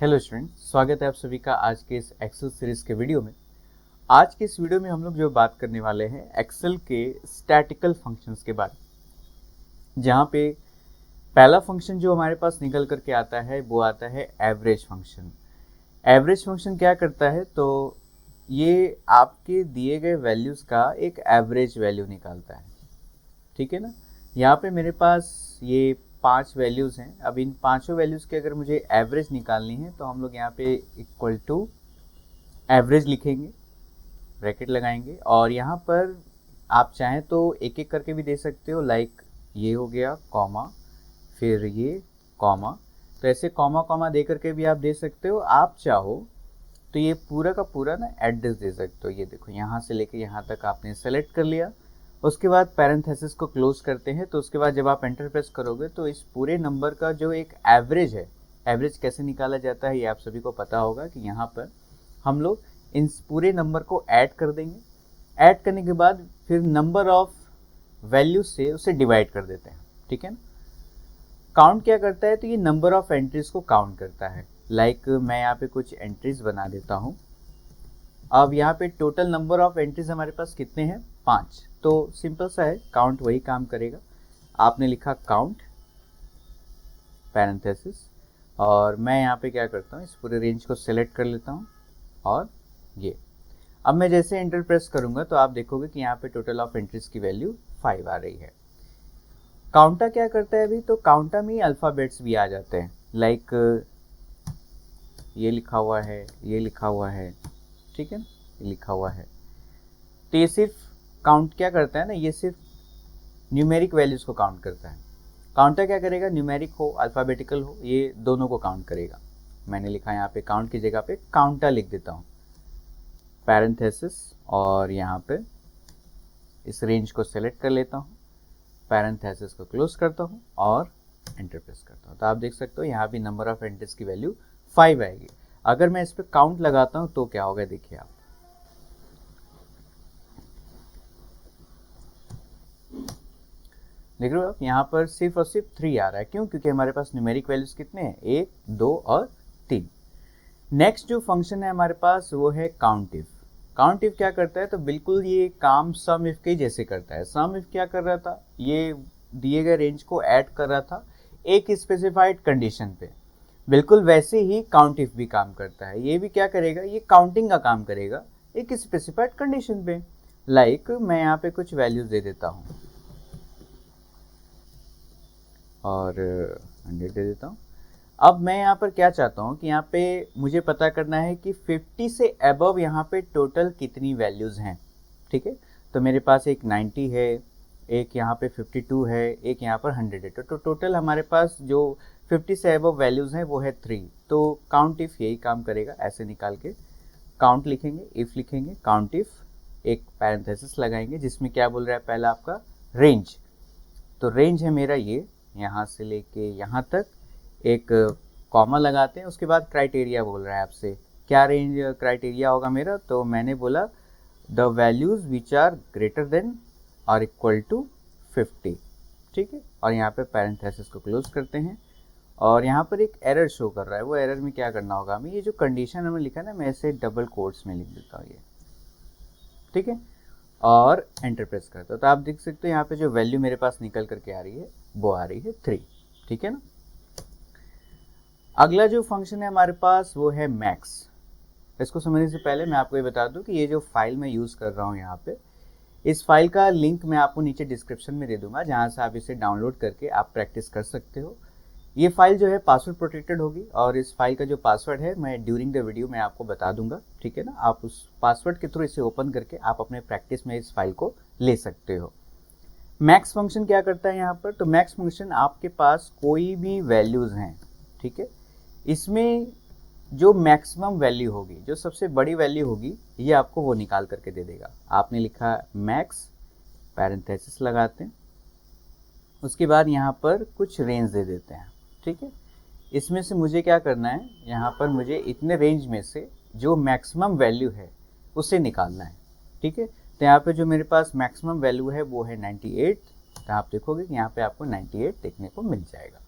Hello student, स्वागत है आप सभी का आज के इस एक्सेल सीरीज के वीडियो में। आज के इस वीडियो में हम लोग जो बात करने वाले हैं एक्सेल के स्टैटिकल फंक्शंस के बारे में, जहाँ पे पहला फंक्शन जो हमारे पास निकल करके आता है वो आता है एवरेज फंक्शन। एवरेज फंक्शन क्या करता है, तो ये आपके दिए गए वैल्यूज़ का एक एवरेज वैल्यू निकालता है। ठीक है ना। यहाँ पे मेरे पास ये 5 वैल्यूज़ हैं। अब इन पांचों वैल्यूज़ के अगर मुझे एवरेज निकालनी है तो हम लोग यहाँ पे इक्वल टू एवरेज लिखेंगे, ब्रैकेट लगाएंगे, और यहाँ पर आप चाहें तो एक एक करके भी दे सकते हो। लाइक ये हो गया कॉमा, फिर ये कॉमा, तो ऐसे कॉमा कॉमा दे करके भी आप दे सकते हो। आप चाहो तो ये पूरा का पूरा ना एड्रेस दे सकते हो। ये देखो, यहाँ से लेके यहाँ तक आपने सेलेक्ट कर लिया। उसके बाद पैरेंथेसिस को क्लोज करते हैं। तो उसके बाद जब आप एंटर प्रेस करोगे तो इस पूरे नंबर का जो एक एवरेज है, एवरेज कैसे निकाला जाता है ये आप सभी को पता होगा कि यहाँ पर हम लोग इन पूरे नंबर को ऐड कर देंगे। ऐड करने के बाद फिर नंबर ऑफ वैल्यू से उसे डिवाइड कर देते हैं। ठीक है ना। काउंट क्या करता है, तो ये नंबर ऑफ एंट्रीज को काउंट करता है। लाइक मैं यहाँ पे कुछ एंट्रीज बना देता हूँ। अब यहाँ पे टोटल नंबर ऑफ एंट्रीज हमारे पास कितने हैं, 5। तो सिंपल सा है, काउंट वही काम करेगा। आपने लिखा काउंट पैरेंथेसिस, और मैं यहाँ पे क्या करता हूँ, इस पूरे रेंज को सिलेक्ट कर लेता हूँ। और ये अब मैं जैसे एंटर प्रेस करूँगा तो आप देखोगे कि यहाँ पे टोटल ऑफ एंट्रीज की वैल्यू 5 आ रही है। काउंटा क्या करता है अभी, तो काउंटा में अल्फ़ाबेट्स भी आ जाते हैं। लाइक ये लिखा हुआ है, ये लिखा हुआ है, ठीक है ना, ये लिखा हुआ है। तो ये सिर्फ काउंट क्या करता है ना, ये सिर्फ न्यूमेरिक वैल्यूज़ को काउंट करता है। काउंटर क्या करेगा, न्यूमेरिक हो अल्फ़ाबेटिकल हो, ये दोनों को काउंट करेगा। मैंने लिखा यहाँ पे काउंट की जगह पे काउंटा लिख देता हूँ, पैरेंथेसिस, और यहाँ पे इस रेंज को सेलेक्ट कर लेता हूँ, पैरेंथेसिस को क्लोज करता हूँ और एंटर प्रेस करता हूँ। तो आप देख सकते हो यहाँ भी नंबर ऑफ एंट्रीज की वैल्यू 5 आएगी। अगर मैं इस पर काउंट लगाता हूँ तो क्या होगा, देखिए आप, देख रहे हो आप, यहाँ पर सिर्फ और सिर्फ 3 आ रहा है। क्यों? क्योंकि हमारे पास न्यूमेरिक वैल्यूज कितने हैं, 1, 2 और 3। नेक्स्ट जो फंक्शन है हमारे पास वो है काउंट इफ। काउंट इफ क्या करता है, तो बिल्कुल ये काम सम इफ के जैसे करता है। सम इफ क्या कर रहा था, ये दिए गए रेंज को ऐड कर रहा था एक स्पेसिफाइड कंडीशन पे। बिल्कुल वैसे ही काउंट इफ भी काम करता है। ये भी क्या करेगा, ये काउंटिंग का काम करेगा एक स्पेसिफाइड कंडीशन पे। लाइक मैं यहाँ पे कुछ वैल्यूज दे देता हूँ और 100 दे देता हूँ। अब मैं यहाँ पर क्या चाहता हूँ कि यहाँ पे मुझे पता करना है कि 50 से अबव यहाँ पे टोटल कितनी वैल्यूज़ हैं। ठीक है, तो मेरे पास एक 90 है, एक यहाँ पे 52 है, एक यहाँ पर 100 है। तो टोटल हमारे पास जो 50 से अबव वैल्यूज़ हैं वो है 3। तो काउंट इफ़ यही काम करेगा। ऐसे निकाल के काउंट लिखेंगे, इफ़ लिखेंगे, काउंट इफ़, एक पैरेंथेसिस लगाएंगे जिसमें क्या बोल रहा है पहला आपका रेंज। तो रेंज है मेरा ये, यहाँ से लेके यहाँ तक, एक कॉमा लगाते हैं। उसके बाद क्राइटेरिया बोल रहा है आपसे, क्या रेंज क्राइटेरिया होगा मेरा, तो मैंने बोला the values which are greater than और इक्वल टू 50। ठीक है, और यहाँ पे पैरेंथेसिस को क्लोज करते हैं। और यहाँ पर एक एरर शो कर रहा है, वो एरर में क्या करना होगा हमें, ये जो कंडीशन हमें लिखा है ना, मैं इसे डबल कोट्स में लिख देता हूँ ये। ठीक है, और एंटर प्रेस करता हूँ। तो आप देख सकते हो यहाँ पे जो वैल्यू मेरे पास निकल करके आ रही है वो आ रही है 3। ठीक है ना। अगला जो फंक्शन है हमारे पास वो है मैक्स। इसको समझने से पहले मैं आपको ये बता दूं कि ये जो फाइल मैं यूज़ कर रहा हूँ यहाँ पे, इस फाइल का लिंक मैं आपको नीचे डिस्क्रिप्शन में दे दूंगा, जहाँ से आप इसे डाउनलोड करके आप प्रैक्टिस कर सकते हो। ये फाइल जो है पासवर्ड प्रोटेक्टेड होगी, और इस फाइल का जो पासवर्ड है मैं ड्यूरिंग द वीडियो में आपको बता दूंगा। ठीक है ना, आप उस पासवर्ड के थ्रू इसे ओपन करके आप अपने प्रैक्टिस में इस फाइल को ले सकते हो। मैक्स फंक्शन क्या करता है यहाँ पर, तो मैक्स फंक्शन आपके पास कोई भी वैल्यूज़ हैं, ठीक है, इसमें जो मैक्सिमम वैल्यू होगी, जो सबसे बड़ी वैल्यू होगी, ये आपको वो निकाल करके दे देगा। आपने लिखा मैक्स, पैरेंथेसिस लगाते हैं, उसके बाद यहाँ पर कुछ रेंज दे देते हैं। ठीक है, इसमें से मुझे क्या करना है, यहाँ पर मुझे इतने रेंज में से जो मैक्सिमम वैल्यू है उसे निकालना है। ठीक है, तो यहाँ पे जो मेरे पास मैक्सिमम वैल्यू है वो है 98। तो आप देखोगे कि यहाँ पे आपको 98 देखने को मिल जाएगा।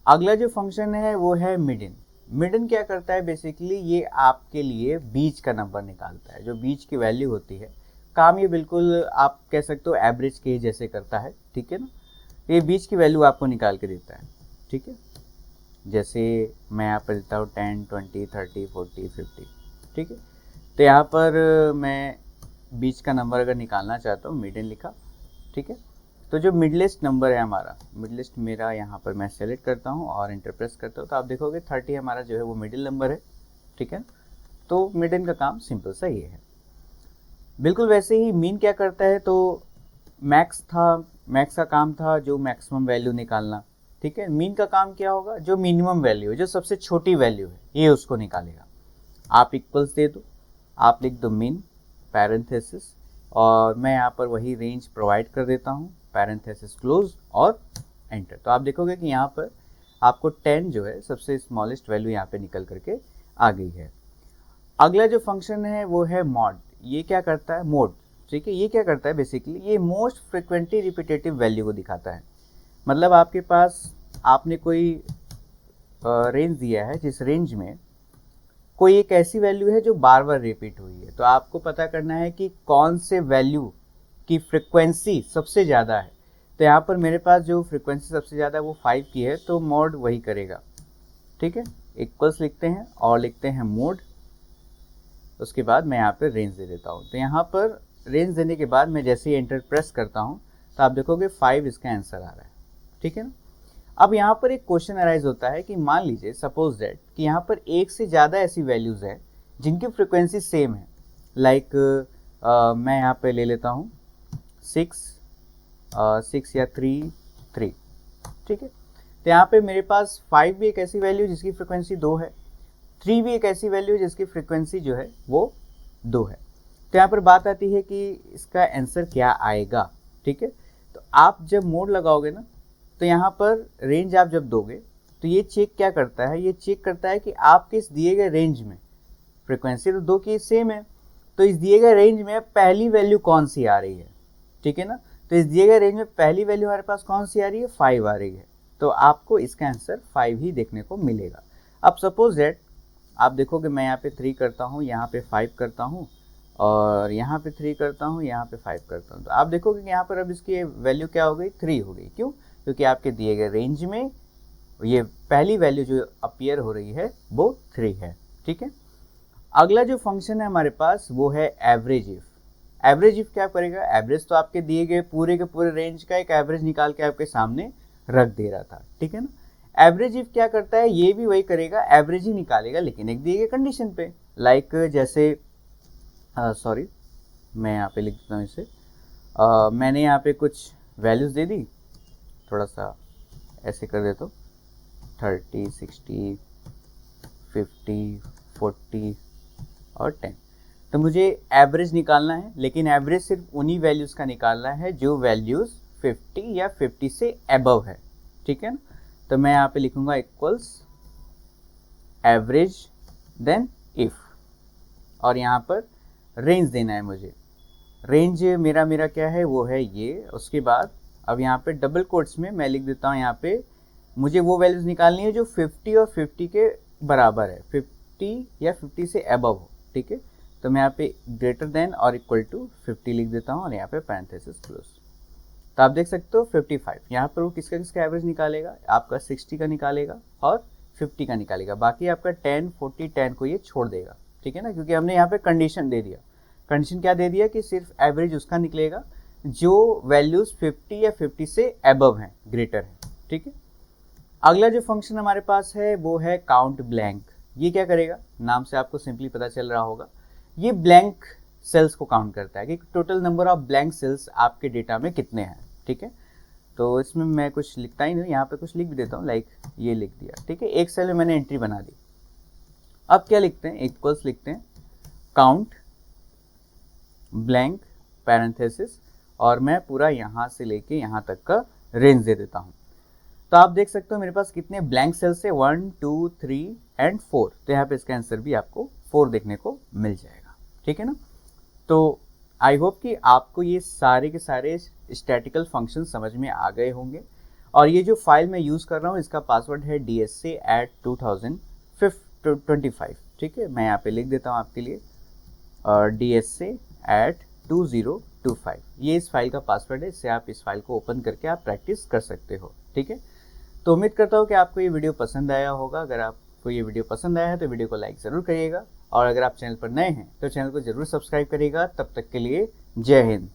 अगला जो फंक्शन है वो है मिडिन। मिडन क्या करता है बेसिकली, ये आपके लिए बीच का नंबर निकालता है, जो बीच की वैल्यू होती है। काम ये बिल्कुल आप कह सकते हो एवरेज के जैसे करता है, ठीक है ना। ये बीच की वैल्यू आपको निकाल के देता है, ठीक है। जैसे मैं यहाँ पर देता हूँ 10, 20, 30, 40, 50, ठीक है। तो यहाँ पर मैं बीच का नंबर अगर निकालना चाहता हूँ, मिडन लिखा, ठीक है। तो जो मिडलेस्ट नंबर है हमारा, मिडलेस्ट मेरा यहाँ पर मैं सेलेक्ट करता हूँ और इंटर प्रेस करता हूँ, तो आप देखोगे 30 हमारा जो है वो मिडिल नंबर है, ठीक है। तो मिडन का काम सिंपल सा ये है। बिल्कुल वैसे ही मीन क्या करता है, तो मैक्स का काम था जो मैक्सिमम वैल्यू निकालना, ठीक है। मीन का काम क्या होगा, जो मिनिमम वैल्यू है, जो सबसे छोटी वैल्यू है, ये उसको निकालेगा। आप इक्वल्स दे दो, आप लिख दो मीन पैरेंथेसिस, और मैं यहाँ पर वही रेंज प्रोवाइड कर देता हूँ, पैरेंथेसिस क्लोज और एंटर। तो आप देखोगे कि यहाँ पर आपको 10 जो है सबसे स्मॉलेस्ट वैल्यू यहाँ पे निकल करके आ गई है। अगला जो फंक्शन है वो है मॉड। ये क्या करता है, मोड, ठीक है। ये क्या करता है बेसिकली, ये मोस्ट फ्रिक्वेंटली रिपीटेटिव वैल्यू को दिखाता है। मतलब आपके पास आपने कोई रेंज दिया है, जिस रेंज में कोई एक ऐसी वैल्यू है जो बार बार रिपीट हुई है, तो आपको पता करना है कि कौन से वैल्यू की फ्रिक्वेंसी सबसे ज़्यादा है। तो यहाँ पर मेरे पास जो फ्रिक्वेंसी सबसे ज़्यादा है वो 5 की है, तो मोड वही करेगा, ठीक है। इक्वल्स लिखते हैं और लिखते हैं मोड, उसके बाद मैं यहाँ पर रेंज दे देता हूँ। तो यहाँ पर रेंज देने के बाद मैं जैसे ही एंटर प्रेस करता हूँ तो आप देखोगे 5 इसका आंसर आ रहा है, ठीक है ना। अब यहाँ पर एक क्वेश्चन अराइज होता है कि मान लीजिए सपोज दैट कि यहाँ पर एक से ज़्यादा ऐसी वैल्यूज़ हैं जिनकी फ्रिक्वेंसी सेम है। लाइक मैं यहाँ पे ले लेता हूँ 6 या 3, ठीक है। तो यहाँ पे मेरे पास 5 भी एक ऐसी वैल्यू जिसकी फ्रिक्वेंसी 2 है, 3 भी एक ऐसी वैल्यू जिसकी फ्रिक्वेंसी जो है वो 2 है। तो यहाँ पर बात आती है कि इसका आंसर क्या आएगा, ठीक है। तो आप जब मोड लगाओगे ना, तो यहाँ पर रेंज आप जब दोगे तो ये चेक क्या करता है, ये चेक करता है कि आपके इस दिए गए रेंज में फ्रिक्वेंसी तो 2 की सेम है, तो इस दिए गए रेंज में पहली वैल्यू कौन सी आ रही है, ठीक है ना। तो इस दिए गए रेंज में पहली वैल्यू हमारे पास कौन सी आ रही है, 5 आ रही है, तो आपको इसका आंसर 5 ही देखने को मिलेगा। अब सपोज दैट आप देखोगे मैं यहाँ पे 3 करता हूँ, यहाँ पे 5 करता हूँ, और यहाँ पे 3 करता हूँ, यहाँ पे 5 करता हूँ, तो आप देखोगे कि यहाँ पर अब इसकी वैल्यू क्या हो गई, 3 हो गई। क्यों, क्योंकि आपके दिए गए रेंज में ये पहली वैल्यू जो अपीयर हो रही है वो 3 है, ठीक है। अगला जो फंक्शन है हमारे पास वो है एवरेज इफ। एवरेज इफ क्या करेगा, एवरेज तो आपके दिए गए पूरे के पूरे रेंज का एक एवरेज निकाल के आपके सामने रख दे रहा था, ठीक है ना। एवरेज इफ क्या करता है, ये भी वही करेगा, एवरेज ही निकालेगा, लेकिन एक दिए गए कंडीशन पे। लाइक जैसे सॉरी मैं यहाँ पे लिख देता हूँ इसे, मैंने यहाँ पे कुछ वैल्यूज़ दे दी, थोड़ा सा ऐसे कर देता हूँ, 30, 60, 50, 40 और 10। तो मुझे एवरेज निकालना है, लेकिन एवरेज सिर्फ उन्हीं वैल्यूज़ का निकालना है जो वैल्यूज़ 50 या 50 से अबव है, ठीक है ना। तो मैं यहाँ पे लिखूँगा इक्वल्स एवरेज देन इफ़, और यहाँ पर रेंज देना है मुझे। रेंज मेरा क्या है वो है ये। उसके बाद अब यहाँ पे डबल कोट्स में मैं लिख देता हूँ, यहाँ पे मुझे वो वैल्यूज़ निकालनी है जो 50 और 50 के बराबर है, 50 या 50 से अबव हो, ठीक है। तो मैं यहाँ पे ग्रेटर देन और इक्वल टू 50 लिख देता हूँ और यहाँ पे पैरेंथेसिस क्लोज। तो आप देख सकते हो 55, यहाँ पर वो किसका एवरेज निकालेगा, आपका 60 का निकालेगा और 50 का निकालेगा, बाकी आपका 10, 40, 10 को ये छोड़ देगा, ठीक है ना, क्योंकि हमने यहाँ पे कंडीशन दे दिया। कंडीशन क्या दे दिया कि सिर्फ एवरेज उसका निकलेगा जो वैल्यूज़ 50 या 50 से अबव हैं, ग्रेटर है, ठीक है। अगला जो फंक्शन हमारे पास है वो है काउंट ब्लैंक। ये क्या करेगा, नाम से आपको सिंपली पता चल रहा होगा, ये ब्लैंक सेल्स को काउंट करता है कि total number of blank cells आपके डेटा में कितने हैं, ठीक है। तो इसमें मैं कुछ लिखता ही नहीं, यहाँ पे कुछ लिख भी देता हूँ, लाइक ये लिख दिया, ठीक है। एक सेल में मैंने एंट्री बना दी। अब क्या लिखते हैं, इक्वल्स लिखते हैं काउंट ब्लैंक पैरेंथेसिस, और मैं पूरा यहाँ से लेके यहाँ तक का रेंज दे देता हूँ। तो आप देख सकते हो मेरे पास कितने ब्लैंक सेल्स है, 1, 2, 3 एंड 4। तो यहाँ पे इसका आंसर भी आपको 4 देखने को मिल जाएगा, ठीक है ना। तो आई होप कि आपको ये सारे के सारे स्टैटिकल फंक्शन समझ में आ गए होंगे। और ये जो फाइल मैं यूज़ कर रहा हूँ इसका पासवर्ड है DSA@2015, 25, ठीक है। मैं यहाँ पे लिख देता हूँ आपके लिए DSA@2025, ये इस फाइल का पासवर्ड है। इससे आप इस फाइल को ओपन करके आप प्रैक्टिस कर सकते हो, ठीक है। तो उम्मीद करता हूँ कि आपको ये वीडियो पसंद आया होगा। अगर आपको ये वीडियो पसंद आया है तो वीडियो को लाइक ज़रूर करिएगा, और अगर आप चैनल पर नए हैं तो चैनल को ज़रूर सब्सक्राइब करिएगा। तब तक के लिए जय हिंद।